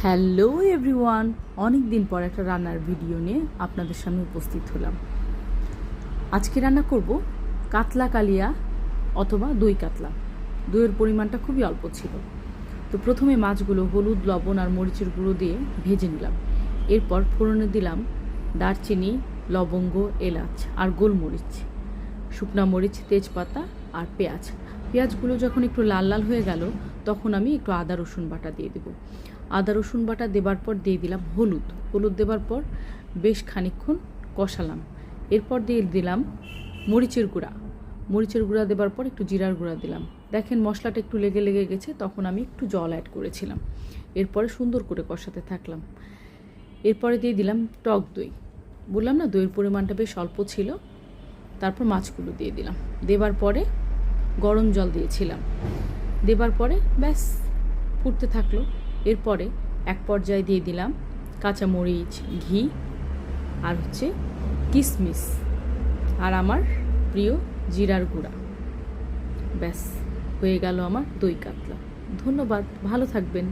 Hello everyone, অনেক দিন পর একটা রান্নার ভিডিও নিয়ে আপনাদের সামনে উপস্থিত হলাম। আজকে রান্না করব কাতলা কালিয়া অথবা দই কাতলা। দইয়ের পরিমাণটা খুবই অল্প ছিল। তো প্রথমে মাছগুলো হলুদ, লবণ আর মরিচের গুঁড়ো দিয়ে ভেজে নিলাম। এরপর ফোড়নে দিলাম দারচিনি, লবঙ্গ, এলাচ আর গোলমরিচ, শুকনা মরিচ, তেজপাতা আর পেঁয়াজ। পেঁয়াজগুলো যখন একটু লাল লাল হয়ে গেল তখন আমি একটু আদা রসুন বাটা দিয়ে দেবো। আদা রসুন বাটা দেবার পর দিয়ে দিলাম হলুদ দেবার পর বেশ খানিকক্ষণ কষালাম। এরপর দিয়ে দিলাম মরিচের গুঁড়া দেবার পর একটু জিরার গুঁড়া দিলাম। দেখেন মশলাটা একটু লেগে গেছে, তখন আমি একটু জল অ্যাড করেছিলাম। এরপরে সুন্দর করে কষাতে থাকলাম। এরপরে দিয়ে দিলাম টক দই। বললাম না দইয়ের পরিমাণটা বেশ অল্প ছিল। তারপর মাছগুলো দিয়ে দিলাম। দেবার পরে গরম জল দিয়েছিলাম। দেবার পরে ব্যাস ফুটতে থাকলো। এরপরে এক পর্যায়ে দিয়ে দিলাম কাঁচামরিচ, ঘি আর কিশমিশ আর আমার প্রিয় জিরার গুঁড়া। ব্যাস হয়ে গেল আমার দই কাতলা। ধন্যবাদ, ভালো থাকবেন।